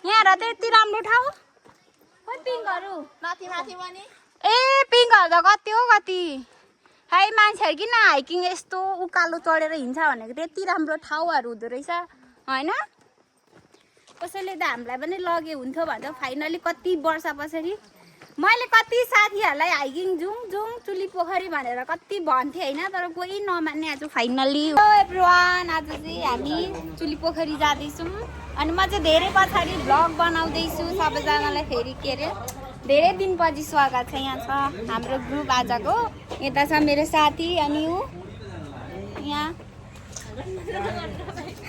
यहाँ र त्यति राम्रो ठाउँ पिङहरू माथि माथि पनि ए पिङहरू त कति हो कति है मान्छेहरू किन हाइकिङ यस्तो उकालो चढेर हिँड्छ भनेको त्यति राम्रो ठाउँहरू हुँदो रहेछ होइन कसैले त हामीलाई पनि लगे हुन्थ्यो भन्छ फाइनली कति वर्ष पछाडि मैले कति साथीहरूलाई हाइकिङ जाउँ चुली पोखरी भनेर कति भन्थेँ होइन तर कोही नमान्ने आज फाइनली एभ्रिवान आज चाहिँ हामी चुली पोखरी जाँदैछौँ अनि म चाहिँ धेरै पछाडि भ्लग बनाउँदैछु सबैजनालाई फेरि के अरे धेरै दिनपछि स्वागत छ यहाँ छ हाम्रो ग्रुप आजको यता छ मेरो साथी अनि ऊ यहाँ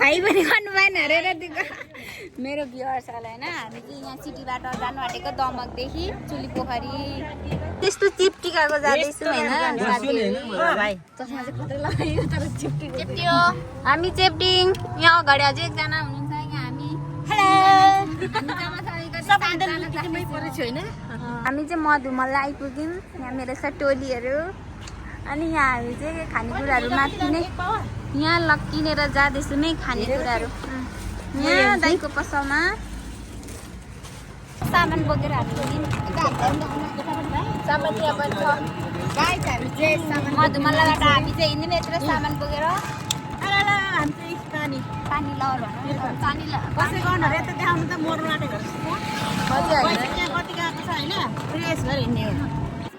हाई पनि गर्नु भएन अरे र त्यो मेरो भ्युअर्सहरूलाई होइन हामी चाहिँ यहाँ सिटीबाट जानु आँटेको दमकदेखि चुली पोखरी त्यस्तो चिप्टिकाको जाँदैछु होइन चस्मा चाहिँ खतरा लगायो तर चिप्टिको हामी चेप्टिङ यहाँ अगाडि अझै एकजना हुनुहुन्छ यहाँ हामी हामी चाहिँ मधुमल आइपुग्यौँ यहाँ मेरो छ टोलीहरू अनि यहाँ हामी चाहिँ खानेकुराहरू माथि नै यहाँ किनेर जाँदैछु नै खानेकुराहरू यहाँ दाइको पसलमा सामान बोकेर मधुमल्लाबाट हामी चाहिँ हिँड्ने यत्र सामान बोकेर पानी लहर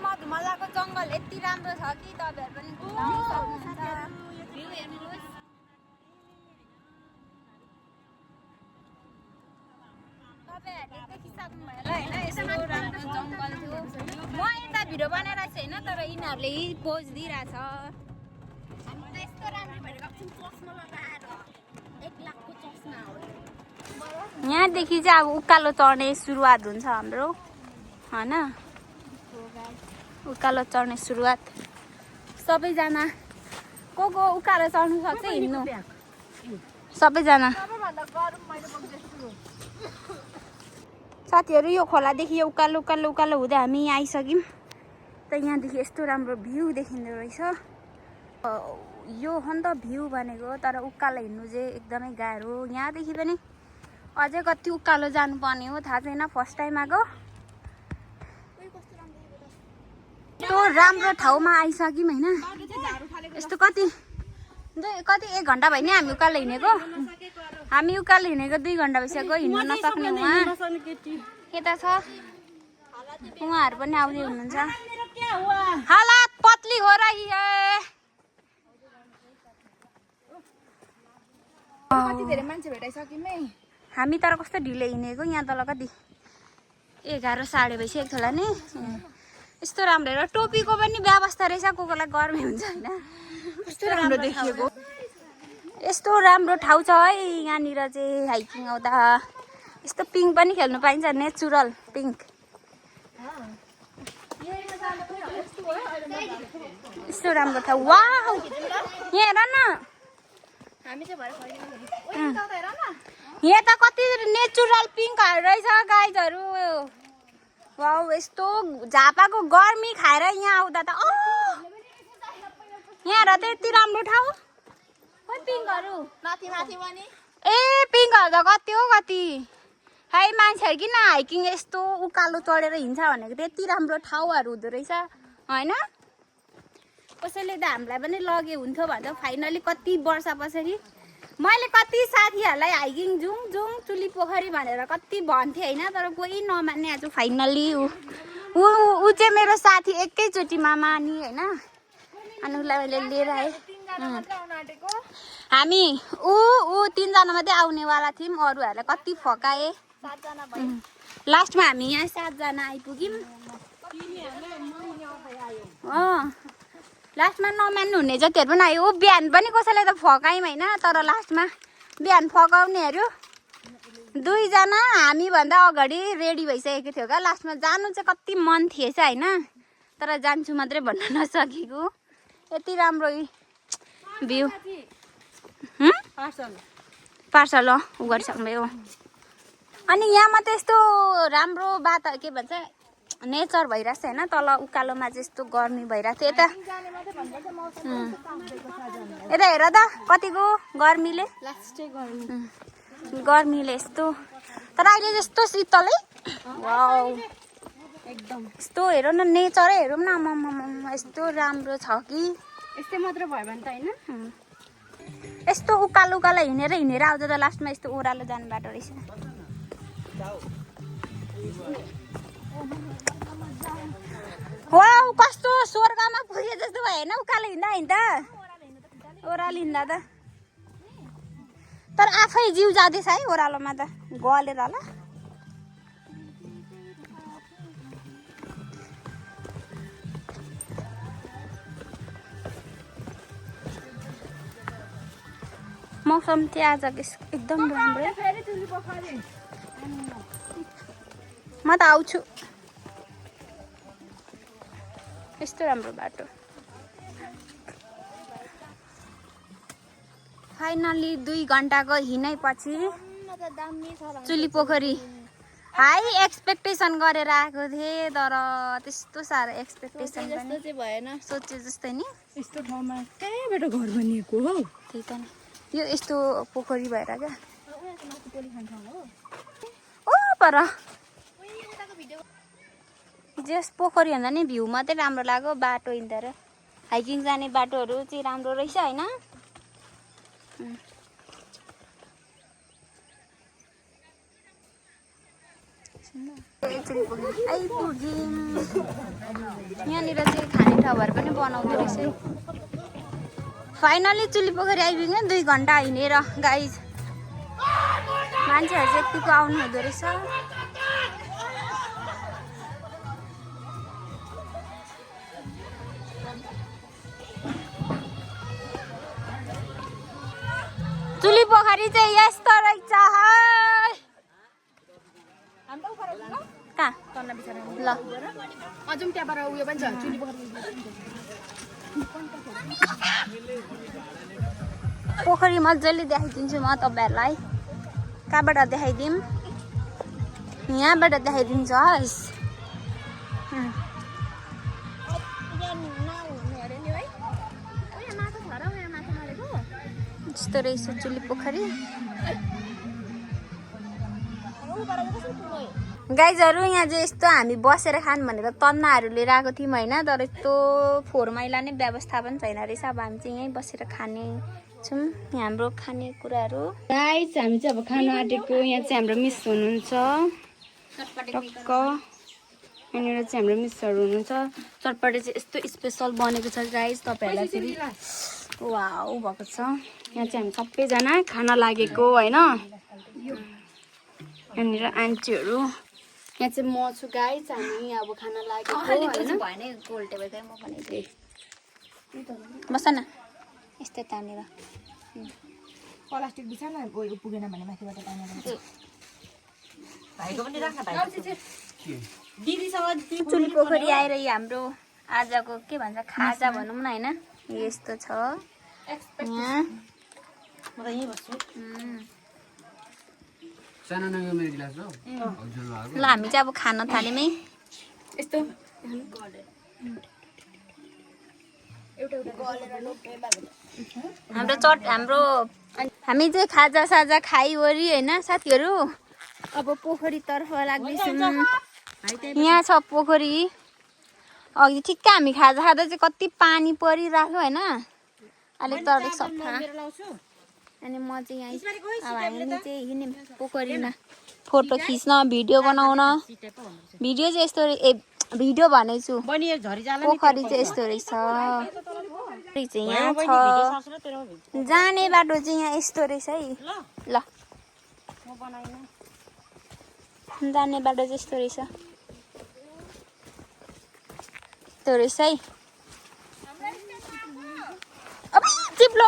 मधुमल्लाको जङ्गल यति राम्रो छ कि तपाईँहरू पनि घुम्न सक्नुहुन्छ भ्यू हेर्नुहोस् तपाईँहरूले देखिसक्नुभयो होला होइन यस्तो राम्रो जङ्गल थियो म यता भिडियो बनाइरहेको छु होइन तर यिनीहरूले पोज दिइरहेछ यस्तो राम्रो भेटेको चस्मा लगाएर 1 लाखको चस्मा हो यहाँदेखि चाहिँ अब उकालो चढ्ने सुरुवात हुन्छ हाम्रो होइन उकालो चढ्ने सुरुवात सबैजना को उकालो चढ्नु सक्छ हिँड्नु सबैजना साथीहरू यो खोलादेखि यो उकालो उकालो उकालो हुँदै हामी यहाँ आइसक्यौँ त यहाँदेखि यस्तो राम्रो भ्यू देखिँदो रहेछ यो हो नि त भ्यू भनेको तर उकालो हिँड्नु चाहिँ एकदमै गाह्रो यहाँदेखि पनि अझै कति उकालो जानुपर्ने हो थाहा छैन फर्स्ट टाइम आएको यस्तो राम्रो ठाउँमा आइसक्यौँ होइन यस्तो कति 1 घन्टा भयो नि हामी उकालो हिँडेको हामी उकालो हिँडेको 2 घन्टा भइसक्यो हिँड्नु नसक्ने उहाँ यता छ उहाँहरू पनि आउँदै हुनुहुन्छ हालत पतली हो रही है कति धेरै मान्छे भेटाइसक्यौँ है हामी तर कस्तो ढिलो हिँडेको यहाँ तल कति 11 साढे भइसकेको होला नि यस्तो राम्रो र टोपीको पनि व्यवस्था रहेछ कोलाई गर्मी हुन्छ होइन यस्तो राम्रो देखिएको यस्तो राम्रो ठाउँ छ है यहाँनिर चाहिँ हाइकिङ आउँदा यस्तो पिङ पनि खेल्नु पाइन्छ नेचुरल पिङ्क यस्तो राम्रो ठाउँ वाउ यहाँ हेर न यहाँ त कति नेचुरल पिङ्कहरू रहेछ गाइजहरू वाउ यस्तो झापाको गर्मी खाएर यहाँ आउँदा त यहाँ र त्यति राम्रो ठाउँ पिङहरू माथि माथि पनि ए पिङहरू त कति हो कति है मान्छेहरू किन हाइकिङ यस्तो उकालो चढेर हिँड्छ भनेको त्यति राम्रो ठाउँहरू हुँदो रहेछ होइन कसैले त हामीलाई पनि लगे हुन्थ्यो भन्छ फाइनली कति वर्ष पछाडि मैले कति साथीहरूलाई हाइकिङ जाउँ चुली पोखरी भनेर कति भन्थेँ होइन तर कोही नमान्ने आज फाइनली ऊ चाहिँ मेरो साथी एकैचोटिमा मानी होइन अनि उसलाई मैले लिएर आएँ हामी ऊ 3 जना मात्रै आउनेवाला थियौँ अरूहरूलाई कति फकाए लास्टमा हामी यहाँ 7 जना आइपुग्यौँ लास्टमा नमान्नु हुने जतिहरू पनि आयो बिहान पनि कसैलाई त फकायौँ होइन तर लास्टमा बिहान फकाउनेहरू 2 जना हामीभन्दा अगाडि रेडी भइसकेको थियो क्या लास्टमा जानु चाहिँ कति मन थिएछ होइन तर जान्छु मात्रै भन्न नसकेको यति राम्रो भ्यू पार्सल ऊ गरिसक्नुभयो अनि यहाँ मात्रै यस्तो राम्रो बात के भन्छ नेचर भइरहेछ होइन तल उकालोमा चाहिँ यस्तो गर्मी भइरहेको थियो यता हेर त कतिको गर्मीले गर्मीले यस्तो तर अहिले जस्तो शीतलै वाउ एकदम यस्तो हेरौँ न नेचरै हेरौँ न आम्मामा यस्तो राम्रो छ कि यस्तै मात्र भयो भने त होइन यस्तो उकालो उकालो हिँडेर आउँदा त लास्टमा यस्तो ओह्रालो जानु बाटो रहेछ वाउ कस्तो स्वर्गमा पुगे जस्तो भयो होइन उकालो हिँड्दा ओह्रालो हिँड्दा त तर आफै जिउ जाँदैछ है ओह्रालोमा त गलेर होला मौसम चाहिँ आज एकदम राम्रो म त आउँछु यस्तो राम्रो बाटो फाइनली 2 घन्टाको हिँडाइपछि चुली पोखरी हाई एक्सपेक्टेसन गरेर आएको थिएँ तर त्यस्तो साह्रो एक्सपेक्टेसन पनि भएन सोचे जस्तै नि यस्तो ठाउँमा कहाँबाट घर बनिएको हो त्यही त नि यो यस्तो पोखरी भएर क्या ओ पर जस पोखरी भन्दा नि भ्यू मात्रै राम्रो लाग्यो बाटो हिँड्दा र हाइकिङ जाने बाटोहरू चाहिँ राम्रो रहेछ होइन यहाँनिर चाहिँ खाने ठाउँहरू पनि बनाउँदो रहेछ फाइनली चुली पोखरी आइपुग्यो 2 घन्टा हिँडेर गाइज मान्छेहरू चाहिँ यतिको आउनु हुँदो रहेछ चुली पोखरी चाहिँ यस्तो रहेछ कहाँ ल अझै त्यहाँबाट उयो पनि छ चुली पोखरी पोखरी मजाले देखाइदिन्छु म तपाईँहरूलाई कहाँबाट देखाइदिउँ यहाँबाट देखाइदिन्छु हस् यस्तो रहेछ चुली पोखरी गाइजहरू यहाँ चाहिँ यस्तो हामी बसेर खानु भनेर तन्नाहरू लिएर आएको थियौँ होइन तर यस्तो 4 माइला नै व्यवस्थापन छैन रहेछ अब हामी चाहिँ यहीँ बसेर खाने छौँ हाम्रो खाने कुराहरू गाइस हामी चाहिँ अब खानु आँटेको यहाँ चाहिँ हाम्रो मिस हुनुहुन्छ टक्क यहाँनिर चाहिँ हाम्रो मिसहरू हुनुहुन्छ चटपटे चाहिँ यस्तो स्पेसल बनेको छ गाइस तपाईँहरूलाई फेरि वाउ भएको छ यहाँ चाहिँ हामी सबैजना खाना लागेको होइन यहाँनिर आन्टीहरू यहाँ चाहिँ म छु गाइस हामी अब खाना लागेको बस न यस्तै तानेर प्लास्टिक बिछा न गयो पुगेन भने माथिबाट तानेर चुली पोखरी आएर हाम्रो आजको के भन्छ खाजा भनौँ न होइन यस्तो छ यहाँ म त यहीँ बस्छु ल हामी चाहिँ अब खान थाल्यौँ है यस्तो हाम्रो हामी चाहिँ खाजा साजा खाइवरी होइन साथीहरू अब पोखरीतर्फ लाग्दैछौँ यहाँ छ पोखरी अघि ठिक्क हामी खाजा खाँदा चाहिँ कति पानी परिरहेको होइन अलिक तर अलिक सफा अनि म चाहिँ यहाँ अब हामीले चाहिँ हिँड्यौँ पोखरीमा फोटो खिच्न भिडियो बनाउन भिडियो चाहिँ यस्तो भिडियो भनेछु पोखरी चाहिँ यस्तो रहेछ यहाँ छ जाने बाटो चाहिँ यहाँ यस्तो रहेछ है ल जाने बाटो चाहिँ यस्तो रहेछ यस्तो रहेछ है अब चिप्लो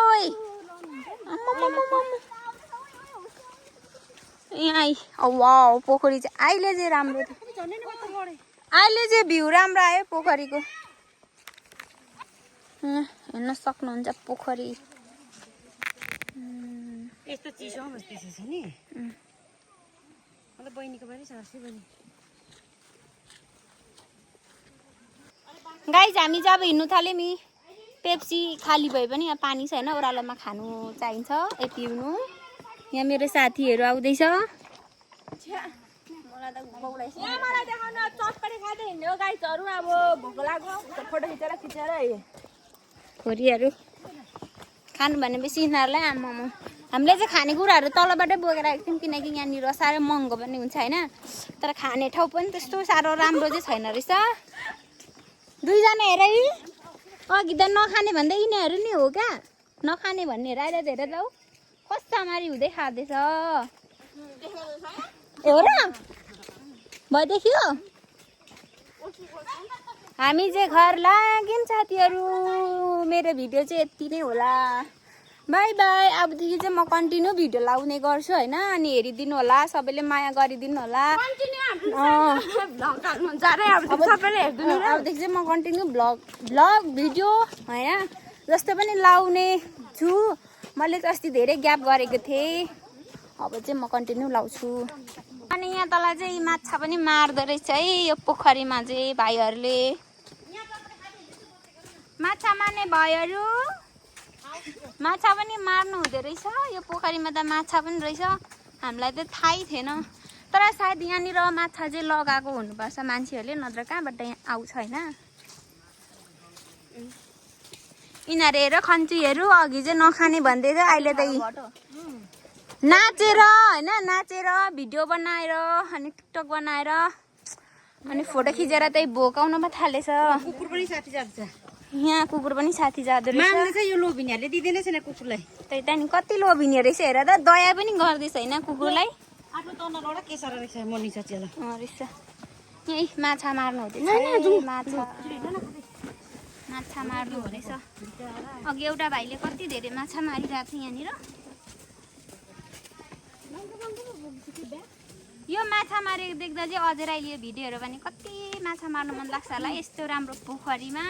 यहाँ वाउ पोखरी चाहिँ अहिले चाहिँ राम्रो थियो अहिले चाहिँ भ्यू राम्रो आयो पोखरीको हेर्न सक्नुहुन्छ पोखरी यस्तो चिसो बस्दैछ नि मतलब बहिनीको पनि सासू बहिनी गाइज हामी चाहिँ अब हिँड्नु थाल्यौँ नि पेप्सी खाली भए पनि यहाँ पानी छैन ओह्रालोमा खानु चाहिन्छ पिउनु यहाँ मेरो साथीहरू आउँदैछ। मलाई देखाउन चटपटे खाँदै हिँड्ने हो गाइजहरू। अब भोक लाग्यो फोटो खिचेर छोरीहरू खानु भनेपछि यिनीहरूलाई आमामा हामीले चाहिँ खानेकुराहरू तलबाटै बोकेर आएको थियौँ किनकि यहाँनिर साह्रै महँगो पनि हुन्छ होइन। तर खाने ठाउँ पनि त्यस्तो साह्रो राम्रो चाहिँ छैन रहेछ। दुईजना हेर है अघि त नखाने भन्दै यिनीहरू नि हो क्या नखाने भन्नेहरू आएर हेर त हौ कस्तामारी हुँदै खाँदैछ हो र भइदेखियो। हामी चाहिँ घर लाग्यौँ साथीहरू। मेरो भिडियो चाहिँ यति नै होला। By by. अबदेखि चाहिँ म कन्टिन्यू भिडियो लाउने गर्छु होइन। अनि हेरिदिनु होला सबैले माया गरिदिनु होला। अबदेखि चाहिँ म कन्टिन्यू भ्लग भिडियो होइन जस्तो पनि लाउने छु। मैले त अस्ति धेरै ग्याप गरेको थिएँ। अब चाहिँ म कन्टिन्यू लाउँछु। अनि यहाँ तल चाहिँ माछा पनि मार्दो रहेछ है यो पोखरीमा चाहिँ भाइहरूले। माछा मार्ने भाइहरू माछा पनि मार्नु हुँदो रहेछ। यो पोखरीमा त माछा पनि रहेछ। हामीलाई त थाहै थिएन। तर सायद यहाँनिर माछा चाहिँ लगाएको हुनुपर्छ मान्छेहरूले नत्र कहाँबाट यहाँ आउँछ होइन। यिनीहरू हेर खन्चुहरू अघि चाहिँ नखाने भन्दै थियो अहिले त नाचेर होइन नाचेर भिडियो बनाएर अनि टिकटक बनाएर अनि फोटो खिचेर त्यही भोकाउन पो थालेछ। कुकुर पनि साथी जान्छ। यहाँ कुकुर पनि साथी जाँदो रहेछ। यो लोभिनेहरूले दिँदैन छैन कुकुरलाई। त्यही त नि कति लोभिने रहेछ हेर त दया पनि गर्दैछ होइन कुकुरलाई। आफ्नो तनरबाट केसर रहेछ मनी साथीलाई रहेछ। यही माछा मार्नु हुँदैछ माछा मार्नु हुँदैछ। अघि एउटा भाइले कति धेरै माछा मारिरहेको थियो यहाँनिर। यो माछा मारेको देख्दा चाहिँ अझै अहिले भिडियोहरू भने कति माछा मार्नु मन लाग्छ होला यस्तो राम्रो पोखरीमा।